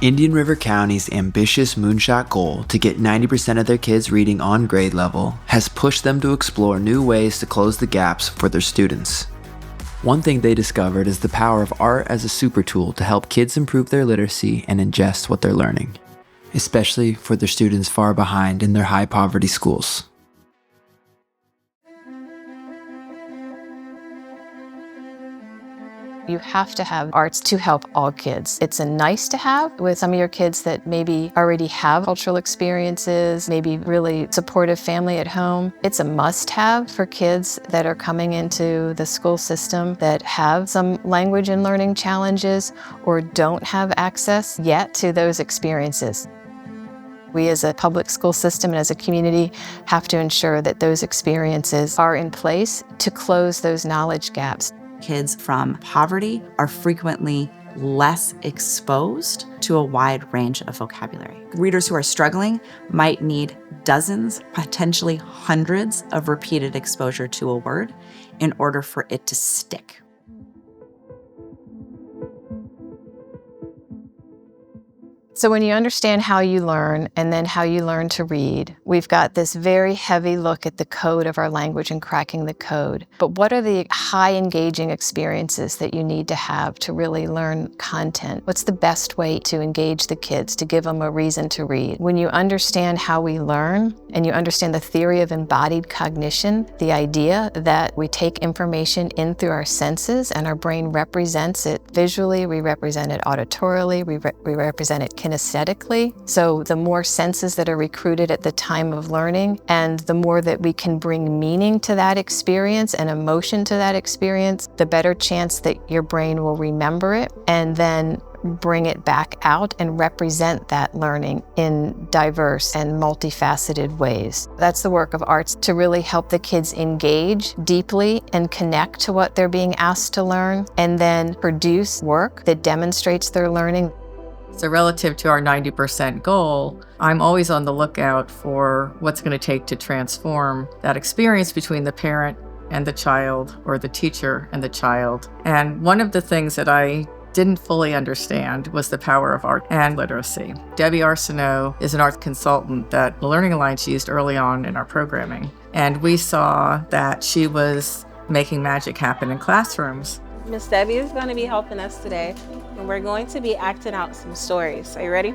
Indian River County's ambitious moonshot goal to get 90% of their kids reading on grade level has pushed them to explore new ways to close the gaps for their students. One thing they discovered is the power of art as a super tool to help kids improve their literacy and ingest what they're learning, especially for their students far behind in their high poverty schools. You have to have arts to help all kids. It's a nice to have with some of your kids that maybe already have cultural experiences, maybe really supportive family at home. It's a must have for kids that are coming into the school system that have some language and learning challenges or don't have access yet to those experiences. We as a public school system and as a community have to ensure that those experiences are in place to close those knowledge gaps. Kids from poverty are frequently less exposed to a wide range of vocabulary. Readers who are struggling might need dozens, potentially hundreds of repeated exposure to a word in order for it to stick. So when you understand how you learn and then how you learn to read, we've got this very heavy look at the code of our language and cracking the code. But what are the high engaging experiences that you need to have to really learn content? What's the best way to engage the kids, to give them a reason to read? When you understand how we learn and you understand the theory of embodied cognition, the idea that we take information in through our senses and our brain represents it visually, we represent it auditorily, we represent it kinesthetically. So the more senses that are recruited at the time of learning and the more that we can bring meaning to that experience and emotion to that experience, the better chance that your brain will remember it and then bring it back out and represent that learning in diverse and multifaceted ways. That's the work of arts, to really help the kids engage deeply and connect to what they're being asked to learn and then produce work that demonstrates their learning. So relative to our 90% goal, I'm always on the lookout for what's going to take to transform that experience between the parent and the child or the teacher and the child. And one of the things that I didn't fully understand was the power of art and literacy. Debbie Arsenault is an art consultant that the Learning Alliance used early on in our programming. And we saw that she was making magic happen in classrooms. Miss Debbie is going to be helping us today, and we're going to be acting out some stories. Are you ready?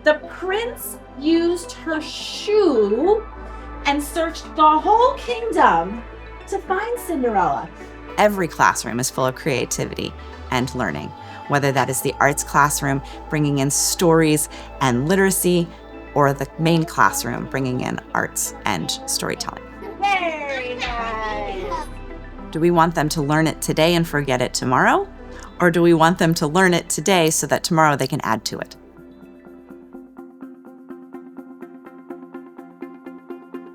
The prince used her shoe and searched the whole kingdom to find Cinderella. Every classroom is full of creativity and learning, whether that is the arts classroom bringing in stories and literacy, or the main classroom bringing in arts and storytelling. Very nice. Do we want them to learn it today and forget it tomorrow? Or do we want them to learn it today so that tomorrow they can add to it?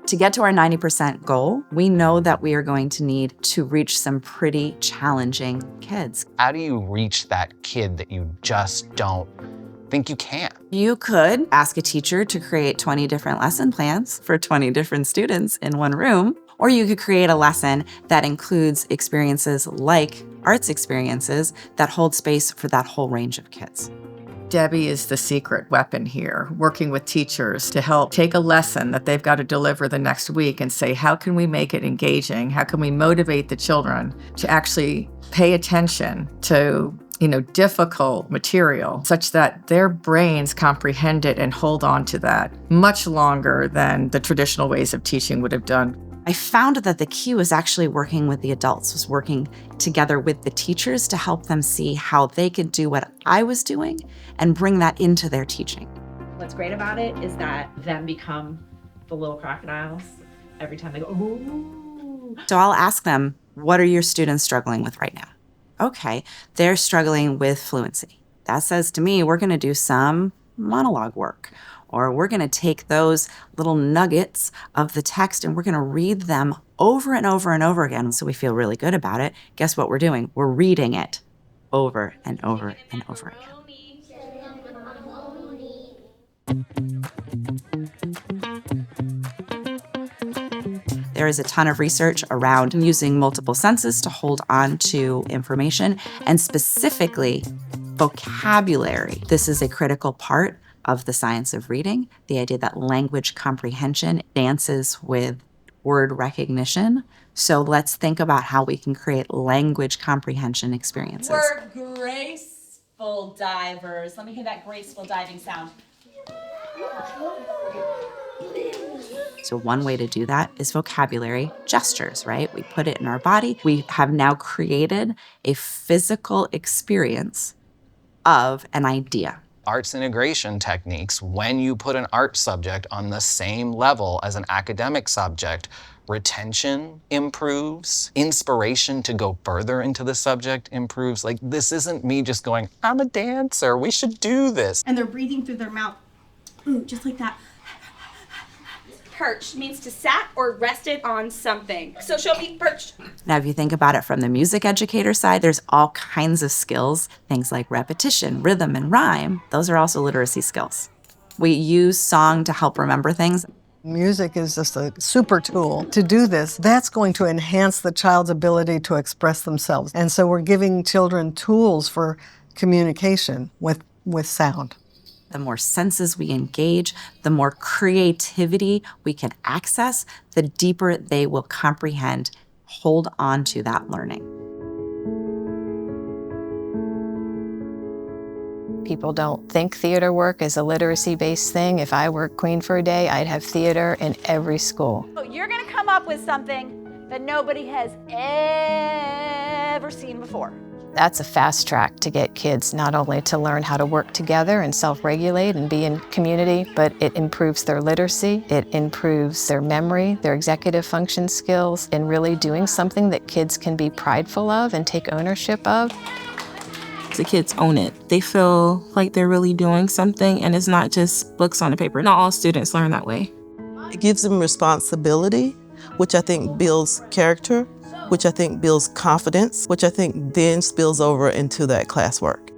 To get to our 90% goal, we know that we are going to need to reach some pretty challenging kids. How do you reach that kid that you just don't think you can? You could ask a teacher to create 20 different lesson plans for 20 different students in one room, or you could create a lesson that includes experiences like arts experiences that hold space for that whole range of kids. Debbie is the secret weapon here, working with teachers to help take a lesson that they've got to deliver the next week and say, how can we make it engaging? How can we motivate the children to actually pay attention to difficult material such that their brains comprehend it and hold on to that much longer than the traditional ways of teaching would have done. I found that the key was actually working with the adults, was working together with the teachers to help them see how they could do what I was doing and bring that into their teaching. What's great about it is that them become the little crocodiles every time they go, ooh. So I'll ask them, what are your students struggling with right now? Okay, they're struggling with fluency. That says to me, we're gonna do some monologue work, or we're gonna take those little nuggets of the text and we're gonna read them over and over and over again so we feel really good about it. Guess what we're doing? We're reading it over and over and over again. There is a ton of research around using multiple senses to hold on to information, and specifically vocabulary. This is a critical part of the science of reading, the idea that language comprehension dances with word recognition. So let's think about how we can create language comprehension experiences. We're graceful divers. Let me hear that graceful diving sound. So one way to do that is vocabulary gestures, right? We put it in our body. We have now created a physical experience of an idea. Arts integration techniques, when you put an art subject on the same level as an academic subject, retention improves, inspiration to go further into the subject improves. Like, this isn't me just going, I'm a dancer, we should do this. And they're breathing through their mouth, just like that. Perched means to sat or rested on something. So she'll be perched. Now, if you think about it from the music educator side, there's all kinds of skills, things like repetition, rhythm, and rhyme. Those are also literacy skills. We use song to help remember things. Music is just a super tool to do this. That's going to enhance the child's ability to express themselves. And so we're giving children tools for communication with sound. The more senses we engage, the more creativity we can access, the deeper they will comprehend, hold on to that learning. People don't think theater work is a literacy-based thing. If I were queen for a day, I'd have theater in every school. You're gonna come up with something that nobody has ever seen before. That's a fast track to get kids not only to learn how to work together and self-regulate and be in community, but it improves their literacy, it improves their memory, their executive function skills, and really doing something that kids can be prideful of and take ownership of. The kids own it. They feel like they're really doing something, and it's not just books on the paper. Not all students learn that way. It gives them responsibility, which I think builds character, which I think builds confidence, which I think then spills over into that classwork.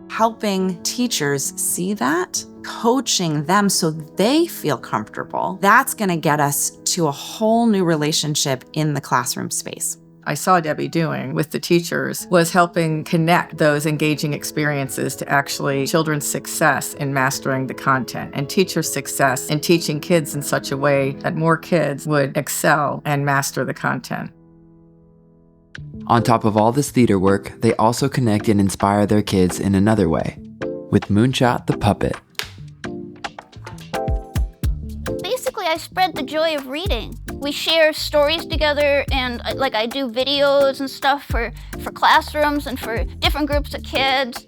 Helping teachers see that, coaching them so they feel comfortable, that's going to get us to a whole new relationship in the classroom space. I saw Debbie doing with the teachers was helping connect those engaging experiences to actually children's success in mastering the content and teacher success in teaching kids in such a way that more kids would excel and master the content. On top of all this theater work, they also connect and inspire their kids in another way, with Moonshot the Puppet. Basically, I spread the joy of reading. We share stories together, and like I do videos and stuff for classrooms and for different groups of kids.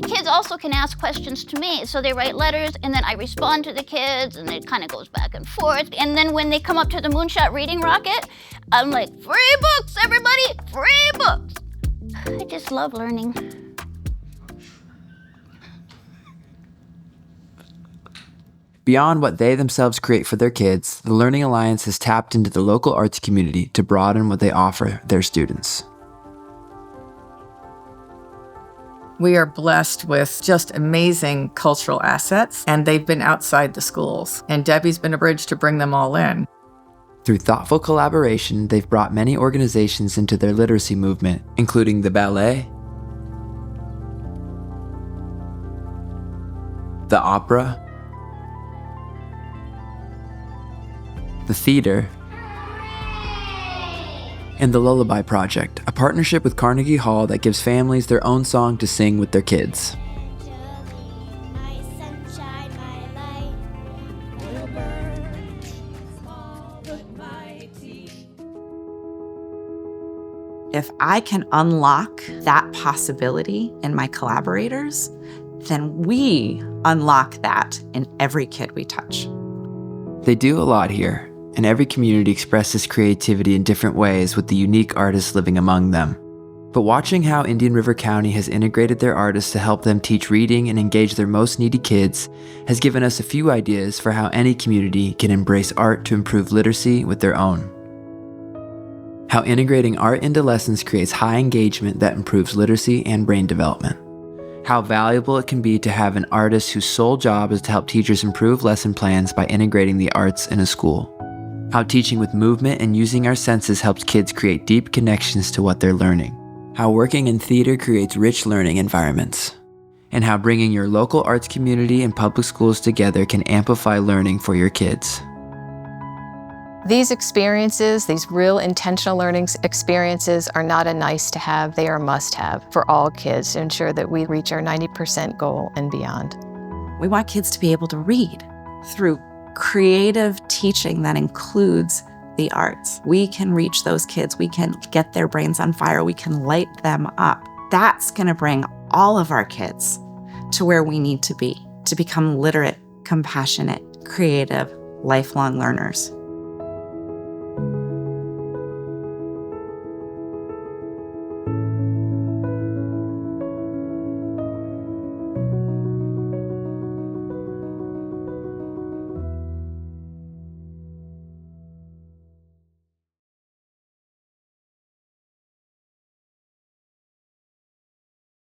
Kids also can ask questions to me, so they write letters, and then I respond to the kids, and it kind of goes back and forth. And then when they come up to the Moonshot Reading Rocket, I'm like, free books, everybody, free books. I just love learning. Beyond what they themselves create for their kids, the Learning Alliance has tapped into the local arts community to broaden what they offer their students. We are blessed with just amazing cultural assets, and they've been outside the schools. And Debbie's been a bridge to bring them all in. Through thoughtful collaboration, they've brought many organizations into their literacy movement, including the ballet, the opera, the theater, and the Lullaby Project, a partnership with Carnegie Hall that gives families their own song to sing with their kids. If I can unlock that possibility in my collaborators, then we unlock that in every kid we touch. They do a lot here, and every community expresses creativity in different ways with the unique artists living among them. But watching how Indian River County has integrated their artists to help them teach reading and engage their most needy kids has given us a few ideas for how any community can embrace art to improve literacy with their own. How integrating art into lessons creates high engagement that improves literacy and brain development. How valuable it can be to have an artist whose sole job is to help teachers improve lesson plans by integrating the arts in a school. How teaching with movement and using our senses helps kids create deep connections to what they're learning. How working in theater creates rich learning environments. and how bringing your local arts community and public schools together can amplify learning for your kids. These experiences, these real intentional learning experiences, are not a nice to have, they are a must have for all kids to ensure that we reach our 90% goal and beyond. We want kids to be able to read through creative teaching that includes the arts. We can reach those kids, we can get their brains on fire, we can light them up. That's gonna bring all of our kids to where we need to be to become literate, compassionate, creative, lifelong learners.